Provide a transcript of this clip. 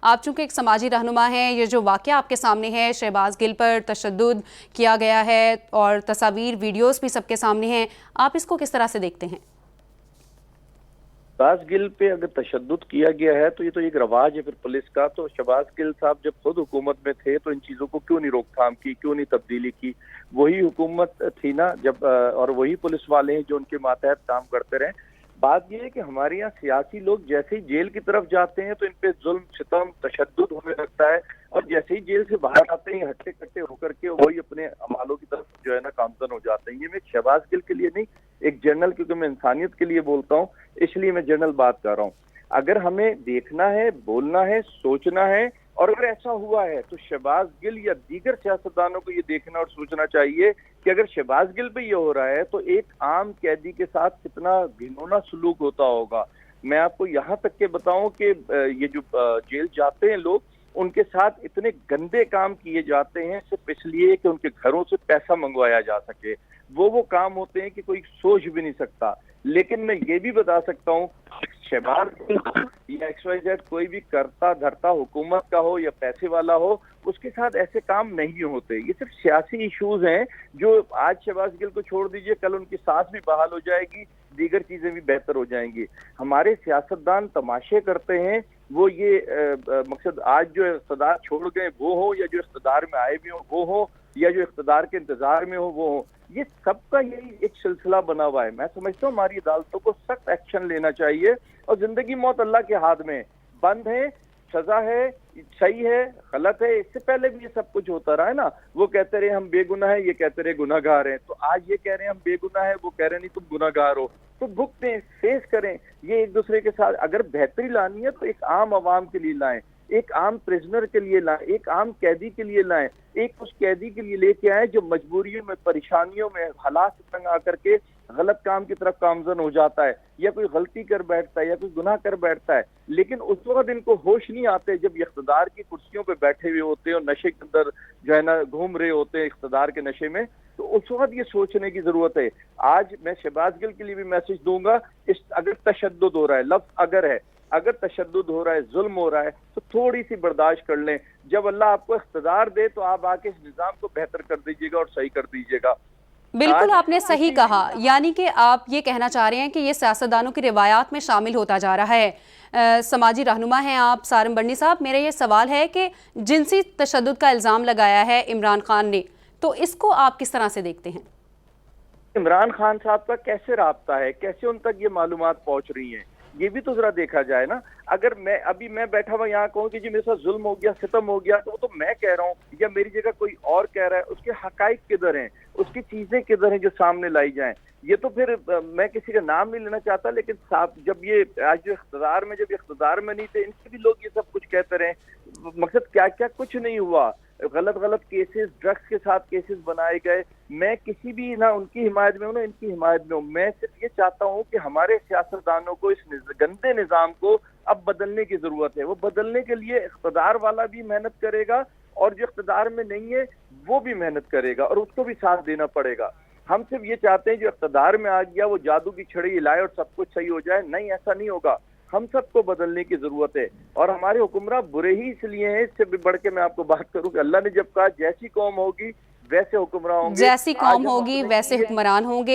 آپ چونکہ ایک سماجی رہنما ہیں، یہ جو واقعہ آپ کے سامنے ہے، شہباز گل پر تشدد کیا گیا ہے اور تصاویر ویڈیوز بھی سب کے سامنے ہیں، آپ اس کو کس طرح سے دیکھتے ہیں؟ شہباز گل پہ اگر تشدد کیا گیا ہے تو یہ تو ایک رواج ہے پھر پولیس کا. تو شہباز گل صاحب جب خود حکومت میں تھے تو ان چیزوں کو کیوں نہیں روک تھام کی، کیوں نہیں تبدیلی کی؟ وہی حکومت تھی نا جب اور وہی پولیس والے ہیں جو ان کے ماتحت کام کرتے رہے. بات یہ ہے کہ ہمارے یہاں سیاسی لوگ جیسے ہی جیل کی طرف جاتے ہیں تو ان پہ ظلم ستم تشدد ہونے لگتا ہے، اور جیسے ہی جیل سے باہر آتے ہیں ہٹے کٹے ہو کر کے وہی اپنے امالوں کی طرف جو ہے نا گامزن ہو جاتے ہیں. یہ میں شہباز گل کے لیے نہیں، ایک جنرل، کیونکہ میں انسانیت کے لیے بولتا ہوں اس لیے میں جنرل بات کر رہا ہوں. اگر ہمیں دیکھنا ہے، بولنا ہے، سوچنا ہے، اور اگر ایسا ہوا ہے تو شہباز گل یا دیگر سیاستدانوں کو یہ دیکھنا اور سوچنا چاہیے کہ اگر شہباز گل پہ یہ ہو رہا ہے تو ایک عام قیدی کے ساتھ کتنا گھنونا سلوک ہوتا ہوگا. میں آپ کو یہاں تک کہ بتاؤں کہ یہ جو جیل جاتے ہیں لوگ، ان کے ساتھ اتنے گندے کام کیے جاتے ہیں صرف اس لیے کہ ان کے گھروں سے پیسہ منگوایا جا سکے. وہ کام ہوتے ہیں کہ کوئی سوچ بھی نہیں سکتا. لیکن میں یہ بھی بتا سکتا ہوں شہباز یا ایکس وائی زیڈ کوئی بھی کرتا دھرتا حکومت کا ہو یا پیسے والا ہو، اس کے ساتھ ایسے کام نہیں ہوتے. یہ صرف سیاسی ایشوز ہیں جو آج شہباز گل کو چھوڑ دیجئے، کل ان کی سانس بھی بحال ہو جائے گی، دیگر چیزیں بھی بہتر ہو جائیں گی. ہمارے سیاستدان تماشے کرتے ہیں، وہ یہ مقصد آج جو اقتدار چھوڑ گئے وہ ہو، یا جو اقتدار میں آئے بھی ہوں وہ ہو، یا جو اقتدار کے انتظار میں ہو وہ ہو. یہ سب کا یہی ایک سلسلہ بنا ہوا ہے. میں سمجھتا ہوں ہماری عدالتوں کو سخت ایکشن لینا چاہیے، اور زندگی موت اللہ کے ہاتھ میں. بند ہے، سزا ہے، صحیح ہے، غلط ہے. اس سے پہلے بھی یہ سب کچھ ہوتا رہا ہے نا. وہ کہتے رہے ہم بے گناہ ہیں، یہ کہتے رہے گناہ گار ہیں. تو آج یہ کہہ رہے ہیں ہم بے گناہ ہیں، وہ کہہ رہے ہیں نہیں تم گناہ گار ہو. تو بھگتیں، فیس کریں. یہ ایک دوسرے کے ساتھ اگر بہتری لانی ہے تو ایک عام عوام کے لیے لائیں، ایک عام پریزنر کے لیے لائیں، ایک عام قیدی کے لیے لائیں. ایک اس قیدی کے لیے لے کے آئیں جو مجبوریوں میں، پریشانیوں میں، حالات سے تنگ آ کر کے غلط کام کی طرف گامزن ہو جاتا ہے، یا کوئی غلطی کر بیٹھتا ہے، یا کوئی گناہ کر بیٹھتا ہے. لیکن اس وقت ان کو ہوش نہیں آتے جب یہ اقتدار کی کرسیوں پہ بیٹھے ہوئے ہوتے ہیں اور نشے کے اندر جو ہے نا گھوم رہے ہوتے ہیں اقتدار کے نشے میں. تو اس وقت یہ سوچنے کی ضرورت ہے. آج میں شہباز گل کے لیے بھی میسج دوں گا، اگر تشدد ہو رہا ہے، لفظ اگر تشدد ہو رہا ہے، ظلم ہو رہا ہے، تو تھوڑی سی برداشت کر لیں. جب اللہ آپ کو اقتدار دے تو آپ آ کے اس نظام کو بہتر کر دیجیے گا اور صحیح کر دیجیے گا. بالکل آپ نے صحیح کہا، یعنی کہ آپ یہ کہنا چاہ رہے ہیں کہ یہ سیاستدانوں کی روایات میں شامل ہوتا جا رہا ہے. سماجی رہنما ہیں آپ سارم برنی صاحب، میرا یہ سوال ہے کہ جنسی تشدد کا الزام لگایا ہے عمران خان نے، تو اس کو آپ کس طرح سے دیکھتے ہیں؟ عمران خان صاحب کا کیسے رابطہ ہے، کیسے ان تک یہ معلومات پہنچ رہی ہیں، یہ بھی تو ذرا دیکھا جائے نا. اگر میں بیٹھا ہوا یہاں کہوں کہ جی میرے ساتھ ظلم ہو گیا، ستم ہو گیا، تو وہ تو میں کہہ رہا ہوں، یا میری جگہ کوئی اور کہہ رہا ہے. اس کے حقائق کدھر ہیں، اس کی چیزیں کدھر ہیں جو سامنے لائی جائیں. یہ تو پھر میں کسی کا نام نہیں لینا چاہتا، لیکن جب یہ آج جو اقتدار میں نہیں تھے، ان سے بھی لوگ یہ سب کچھ کہتے رہے. مقصد کیا کچھ نہیں ہوا. غلط کیسز، ڈرگس کے ساتھ کیسز بنائے گئے. میں کسی بھی نہ ان کی حمایت میں ہوں نہ ان کی حمایت میں ہوں. میں صرف یہ چاہتا ہوں کہ ہمارے سیاستدانوں کو اس گندے نظام کو اب بدلنے کی ضرورت ہے. وہ بدلنے کے لیے اقتدار والا بھی محنت کرے گا، اور جو اقتدار میں نہیں ہے وہ بھی محنت کرے گا، اور اس کو بھی ساتھ دینا پڑے گا. ہم صرف یہ چاہتے ہیں جو اقتدار میں آ گیا وہ جادو کی چھڑی ہلائے اور سب کچھ صحیح ہو جائے. نہیں، ایسا نہیں ہوگا. ہم سب کو بدلنے کی ضرورت ہے. اور ہمارے حکمراں برے ہی اس لیے ہیں، اس سے بھی بڑھ کے میں آپ کو بات کروں کہ اللہ نے جب کہا جیسی قوم ہوگی ویسے حکمراں ہوں گے. جیسی قوم ہوگی ویسے حکمران ہوں گے.